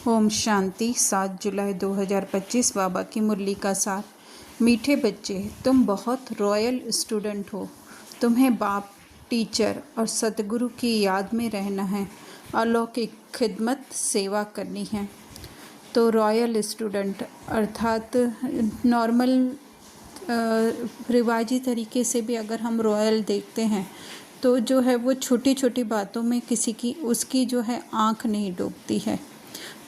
ओम शांति। 7 जुलाई 2025 बाबा की मुरली का सार। मीठे बच्चे, तुम बहुत रॉयल स्टूडेंट हो। तुम्हें बाप, टीचर और सतगुरु की याद में रहना है। अलौकिक खिदमत सेवा करनी है। तो रॉयल स्टूडेंट अर्थात नॉर्मल रिवाजी तरीके से भी अगर हम रॉयल देखते हैं तो जो है वो छोटी छोटी बातों में किसी की उसकी जो है आँख नहीं डूबती है।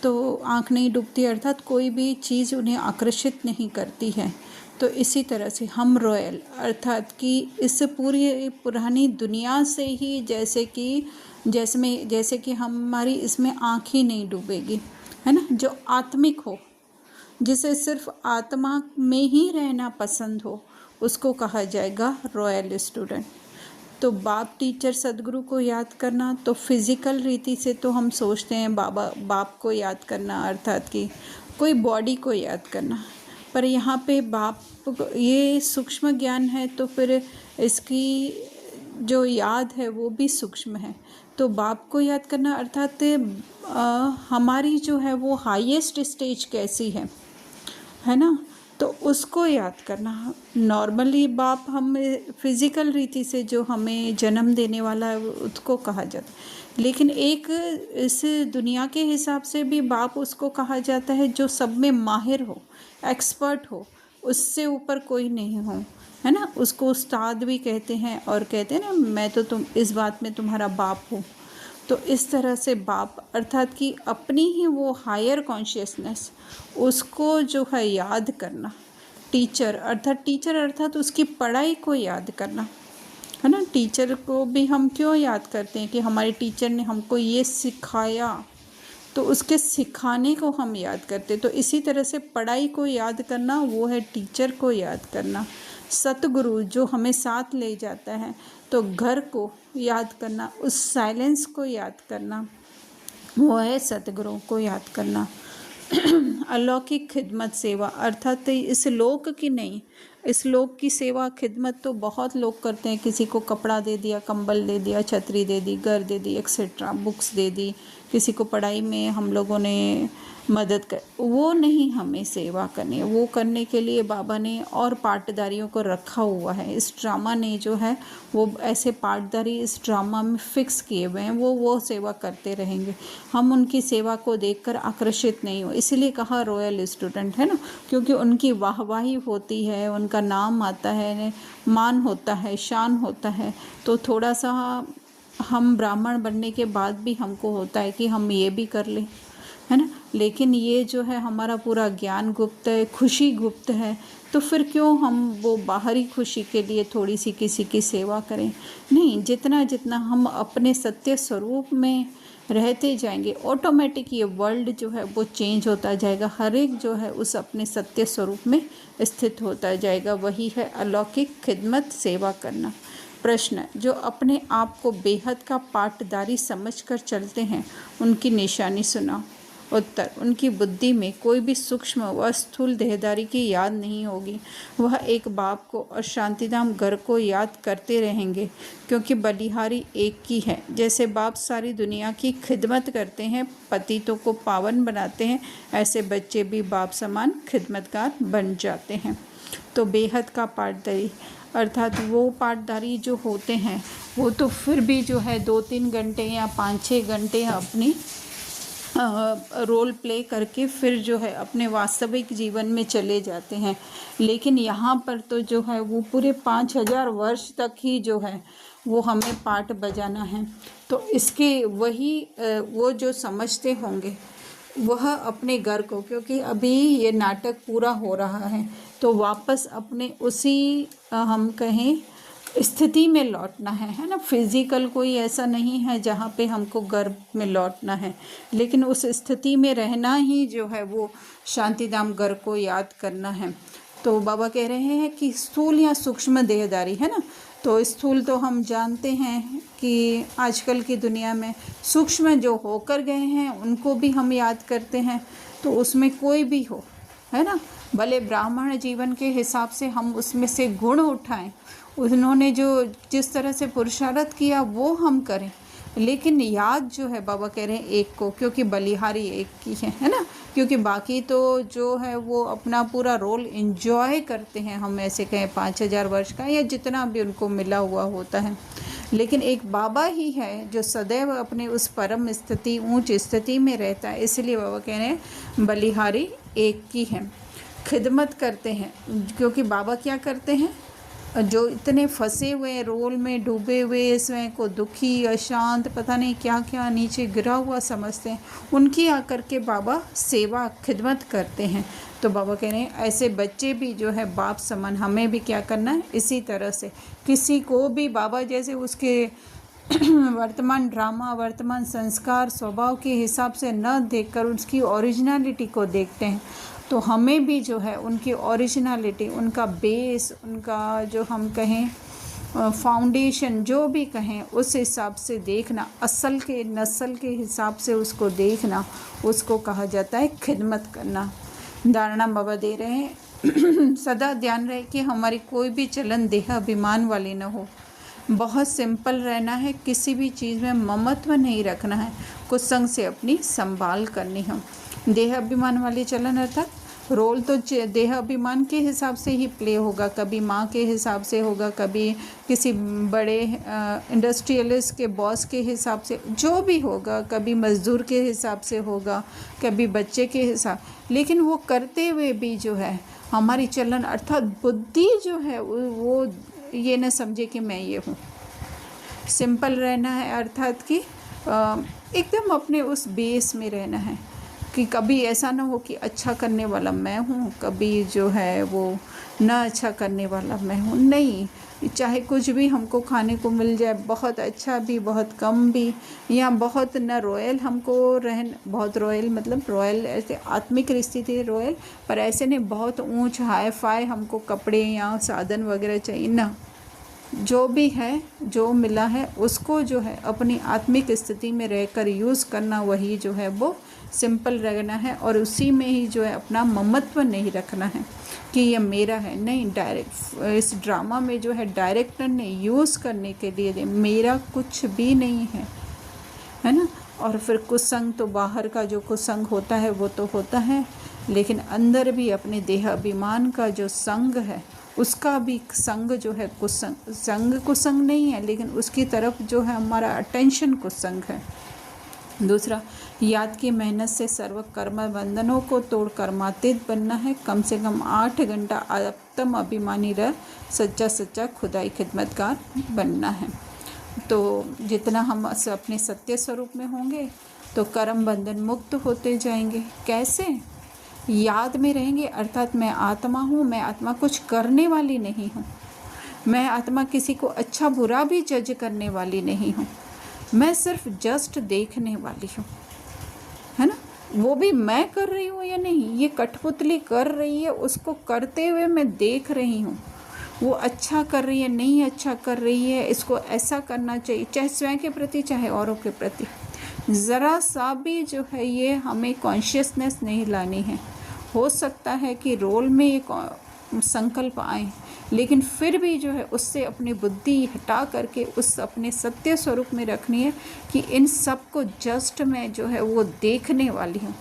तो आँख नहीं डूबती अर्थात कोई भी चीज़ उन्हें आकर्षित नहीं करती है। तो इसी तरह से हम रॉयल अर्थात कि इस पूरी पुरानी दुनिया से ही जैसे कि हमारी इसमें आँख ही नहीं डूबेगी, है ना। जो आत्मिक हो, जिसे सिर्फ आत्मा में ही रहना पसंद हो, उसको कहा जाएगा रॉयल स्टूडेंट। तो बाप, टीचर, सदगुरु को याद करना, तो फिज़िकल रीति से तो हम सोचते हैं बाप को याद करना अर्थात कि कोई बॉडी को याद करना, पर यहाँ पे बाप ये सूक्ष्म ज्ञान है तो फिर इसकी जो याद है वो भी सूक्ष्म है। तो बाप को याद करना अर्थात हमारी जो है वो हाईएस्ट स्टेज कैसी है ना, तो उसको याद करना। नॉर्मली बाप हम फिज़िकल रीति से जो हमें जन्म देने वाला है उसको कहा जाता है, लेकिन एक इस दुनिया के हिसाब से भी बाप उसको कहा जाता है जो सब में माहिर हो, एक्सपर्ट हो, उससे ऊपर कोई नहीं हो, है ना। उसको उस्ताद भी कहते हैं और कहते हैं ना, मैं तो तुम इस बात में तुम्हारा बाप हूँ। तो इस तरह से बाप अर्थात कि अपनी ही वो हायर कॉन्शियसनेस उसको जो है याद करना। टीचर अर्थात उसकी पढ़ाई को याद करना, है ना। टीचर को भी हम क्यों याद करते हैं कि हमारे टीचर ने हमको ये सिखाया, तो उसके सिखाने को हम याद करते। तो इसी तरह से पढ़ाई को याद करना वो है टीचर को याद करना। सतगुरु जो हमें साथ ले जाता है, तो घर को याद करना, उस साइलेंस को याद करना, वो है सतगुरु को याद करना। अलौकिक खिदमत सेवा अर्थात इस लोक की नहीं, इस लोक की सेवा खिदमत तो बहुत लोग करते हैं। किसी को कपड़ा दे दिया, कंबल दे दिया, छतरी दे दी, घर दे दी, एक्सेट्रा, बुक्स दे दी, किसी को पढ़ाई में हम लोगों ने मदद कर, वो नहीं हमें सेवा करनी है। वो करने के लिए बाबा ने और पाटदारियों को रखा हुआ है। इस ड्रामा ने जो है वो ऐसे पाटदारी इस ड्रामा में फिक्स किए हुए हैं, वो सेवा करते रहेंगे। हम उनकी सेवा को देखकर आकर्षित नहीं हो, इसीलिए कहा रॉयल स्टूडेंट, है ना, क्योंकि उनकी वाहवाही होती है, उनका नाम आता है, मान होता है, शान होता है। तो थोड़ा सा हम ब्राह्मण बनने के बाद भी हमको होता है कि हम ये भी कर लें, है ना। लेकिन ये जो है हमारा पूरा ज्ञान गुप्त है, खुशी गुप्त है, तो फिर क्यों हम वो बाहरी खुशी के लिए थोड़ी सी किसी की सेवा करें। नहीं, जितना जितना हम अपने सत्य स्वरूप में रहते जाएंगे, ऑटोमेटिक ये वर्ल्ड जो है वो चेंज होता जाएगा। हर एक जो है उस अपने सत्य स्वरूप में स्थित होता जाएगा। वही है अलौकिक खिदमत सेवा करना। प्रश्न, जो अपने आप को बेहद का पाटदारी समझकर चलते हैं उनकी निशानी सुनाओ। उत्तर, उनकी बुद्धि में कोई भी सूक्ष्म व स्थूल देहदारी की याद नहीं होगी। वह एक बाप को और शांतिधाम घर को याद करते रहेंगे, क्योंकि बलिहारी एक ही है। जैसे बाप सारी दुनिया की खिदमत करते हैं, पतितों को पावन बनाते हैं, ऐसे बच्चे भी बाप समान खिदमतगार बन जाते हैं। तो बेहद का पाटदारी अर्थात वो पाटदारी जो होते हैं वो तो फिर भी जो है 2-3 घंटे या 5-6 घंटे अपनी रोल प्ले करके फिर जो है अपने वास्तविक जीवन में चले जाते हैं। लेकिन यहाँ पर तो जो है वो पूरे 5000 वर्ष तक ही जो है वो हमें पाठ बजाना है। तो इसके वही वो जो समझते होंगे वह अपने घर को, क्योंकि अभी ये नाटक पूरा हो रहा है, तो वापस अपने उसी हम कहें स्थिति में लौटना है ना। फिज़िकल कोई ऐसा नहीं है जहाँ पे हमको घर में लौटना है, लेकिन उस स्थिति में रहना ही जो है वो शांतिधाम घर को याद करना है। तो बाबा कह रहे हैं कि स्थूल या सूक्ष्म देहदारी, है ना। तो स्थूल तो हम जानते हैं कि आजकल की दुनिया में सूक्ष्म जो होकर गए हैं उनको भी हम याद करते हैं। तो उसमें कोई भी हो, है ना, भले ब्राह्मण जीवन के हिसाब से हम उसमें से गुण उठाएं, उन्होंने जो जिस तरह से पुरुषार्थ किया वो हम करें, लेकिन याद जो है बाबा कह रहे हैं एक को, क्योंकि बलिहारी एक की है ना, क्योंकि बाकी तो जो है वो अपना पूरा रोल एंजॉय करते हैं, हम ऐसे कहें 5000 वर्ष का या जितना भी उनको मिला हुआ होता है, लेकिन एक बाबा ही है जो सदैव अपने उस परम स्थिति, ऊंच स्थिति में रहता है। इसलिए बाबा कह रहे हैं बलिहारी एक की है, खिदमत करते हैं। क्योंकि बाबा क्या करते हैं, जो इतने फंसे हुए रोल में डूबे हुए, स्वयं को दुखी, अशांत, पता नहीं क्या क्या नीचे गिरा हुआ समझते हैं, उनकी आकर के बाबा सेवा खिदमत करते हैं। तो बाबा कह रहे हैं ऐसे बच्चे भी जो है बाप समान, हमें भी क्या करना है, इसी तरह से किसी को भी बाबा जैसे उसके वर्तमान ड्रामा, वर्तमान संस्कार, स्वभाव के हिसाब से न देखकर उसकी ओरिजिनलिटी को देखते हैं। तो हमें भी जो है उनकी ओरिजिनलिटी, उनका बेस, उनका जो हम कहें फाउंडेशन, जो भी कहें, उस हिसाब से देखना, असल के नस्ल के हिसाब से उसको देखना, उसको कहा जाता है खिदमत करना। धारणा बाबा दे रहे हैं सदा ध्यान रहे कि हमारी कोई भी चलन देह अभिमान वाली न हो। बहुत सिंपल रहना है, किसी भी चीज़ में ममत्व नहीं रखना है, कुछ संग से अपनी संभाल करनी है। देह अभिमान वाली चलन अर्थात रोल तो देह अभिमान के हिसाब से ही प्ले होगा, कभी माँ के हिसाब से होगा, कभी किसी बड़े इंडस्ट्रियलिस्ट के बॉस के हिसाब से, जो भी होगा, कभी मज़दूर के हिसाब से होगा, कभी बच्चे के हिसाब, लेकिन वो करते हुए भी जो है हमारी चलन अर्थात बुद्धि जो है वो ये न समझे कि मैं ये हूँ। सिंपल रहना है, अर्थात कि एकदम अपने उस बेस में रहना है कि कभी ऐसा ना हो कि अच्छा करने वाला मैं हूँ, कभी जो है वो ना अच्छा करने वाला मैं हूँ। नहीं, चाहे कुछ भी हमको खाने को मिल जाए, बहुत अच्छा भी, बहुत कम भी, या बहुत न रॉयल हमको बहुत रॉयल मतलब रॉयल ऐसे आत्मिक स्थिति रॉयल, पर ऐसे नहीं बहुत ऊंच हाई फाई हमको कपड़े या साधन वगैरह चाहिए ना। जो भी है, जो मिला है, उसको जो है अपनी आत्मिक स्थिति में रहकर यूज़ करना, वही जो है वो सिंपल रहना है। और उसी में ही जो है अपना ममत्व नहीं रखना है कि ये मेरा है। नहीं, डायरेक्ट इस ड्रामा में जो है डायरेक्टर ने यूज़ करने के लिए मेरा कुछ भी नहीं है ना। और फिर कुसंग तो बाहर का जो कुसंग होता है वो तो होता है, लेकिन अंदर भी अपने देह अभिमान का जो संग है उसका भी संग जो है कुसंग नहीं है, लेकिन उसकी तरफ जो है हमारा अटेंशन कुसंग है। दूसरा, याद की मेहनत से सर्व कर्म बंधनों को तोड़ कर्मातीत बनना है। कम से कम 8 घंटा आत्म अभिमानी रह सच्चा खुदाई खिदमतगार बनना है। तो जितना हम अपने सत्य स्वरूप में होंगे तो कर्म बंधन मुक्त होते जाएंगे। कैसे? याद में रहेंगे, अर्थात मैं आत्मा हूँ, मैं आत्मा कुछ करने वाली नहीं हूँ, मैं आत्मा किसी को अच्छा बुरा भी जज करने वाली नहीं हूँ, मैं सिर्फ जस्ट देखने वाली हूँ, है ना। वो भी मैं कर रही हूँ या नहीं, ये कठपुतली कर रही है, उसको करते हुए मैं देख रही हूँ। वो अच्छा कर रही है, नहीं अच्छा कर रही है, इसको ऐसा करना चाहिए, चाहे स्वयं के प्रति चाहे औरों के प्रति। ज़रा सा भी जो है ये हमें कॉन्शियसनेस नहीं लानी है। हो सकता है कि रोल में एक संकल्प आए, लेकिन फिर भी जो है उससे अपनी बुद्धि हटा करके उस अपने सत्य स्वरूप में रखनी है कि इन सब को जस्ट मैं जो है वो देखने वाली हूँ,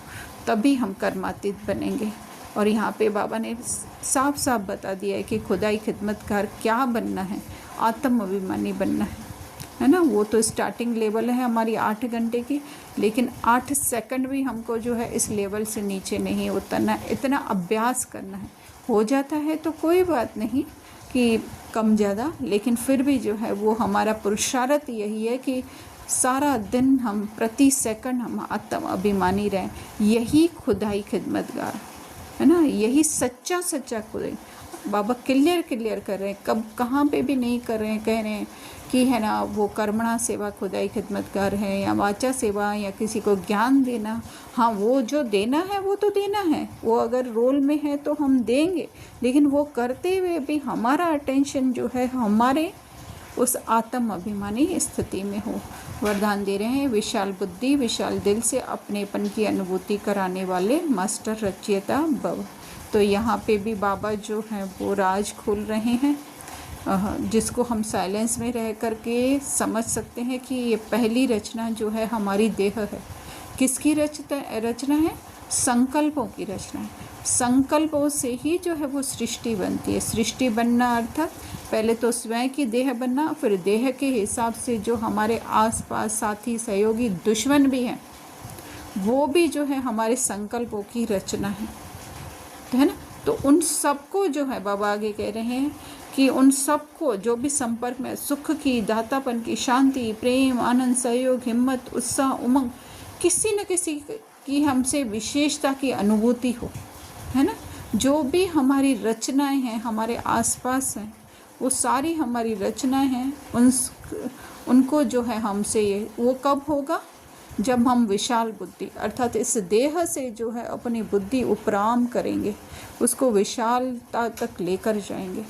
तभी हम कर्मातीत बनेंगे। और यहाँ पे बाबा ने साफ साफ बता दिया है कि खुदाई खिदमतगार क्या बनना है, आत्म अभिमानी बनना है ना। वो तो स्टार्टिंग लेवल है हमारी 8 घंटे की, लेकिन 8 सेकंड भी हमको जो है इस लेवल से नीचे नहीं उतरना, इतना अभ्यास करना है। हो जाता है तो कोई बात नहीं कि कम ज़्यादा, लेकिन फिर भी जो है वो हमारा पुरुषार्थ यही है कि सारा दिन हम प्रति सेकंड हम आत्म अभिमानी रहें। यही खुदाई खिदमतगार है ना, यही सच्चा खुदाई। बाबा क्लियर कर रहे हैं, कब कहाँ पे भी नहीं कर रहे हैं, कह रहे हैं कि है ना वो कर्मणा सेवा खुदाई खिदमतगार है, या वाचा सेवा, या किसी को ज्ञान देना। हाँ, वो जो देना है वो तो देना है, वो अगर रोल में है तो हम देंगे, लेकिन वो करते हुए भी हमारा अटेंशन जो है हमारे उस आत्म अभिमानी स्थिति में हो। वरदान दे रहे हैं, विशाल बुद्धि विशाल दिल से अपनेपन की अनुभूति कराने वाले मास्टर रचयिता भव। तो यहाँ पे भी बाबा जो हैं वो राज खोल रहे हैं जिसको हम साइलेंस में रह कर के समझ सकते हैं कि ये पहली रचना जो है हमारी देह है। किसकी रचना है? संकल्पों की रचना है। संकल्पों से ही जो है वो सृष्टि बनती है। सृष्टि बनना अर्थात पहले तो स्वयं की देह बनना, फिर देह के हिसाब से जो हमारे आसपास साथी सहयोगी दुश्मन भी हैं वो भी जो है हमारे संकल्पों की रचना है ना। तो उन सबको जो है बाबा आगे कह रहे हैं कि उन सबको जो भी संपर्क में सुख की, दातापन की, शांति, प्रेम, आनंद, सहयोग, हिम्मत, उत्साह, उमंग, किसी न किसी की हमसे विशेषता की अनुभूति हो, है ना। जो भी हमारी रचनाएं हैं हमारे आसपास हैं, वो सारी हमारी रचनाएं हैं, उनको जो है हमसे ये वो कब होगा? जब हम विशाल बुद्धि अर्थात इस देह से जो है अपनी बुद्धि उपराम करेंगे, उसको विशालता तक लेकर जाएंगे।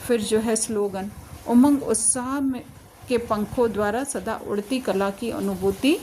फिर जो है स्लोगन, उमंग उत्साह में के पंखों द्वारा सदा उड़ती कला की अनुभूति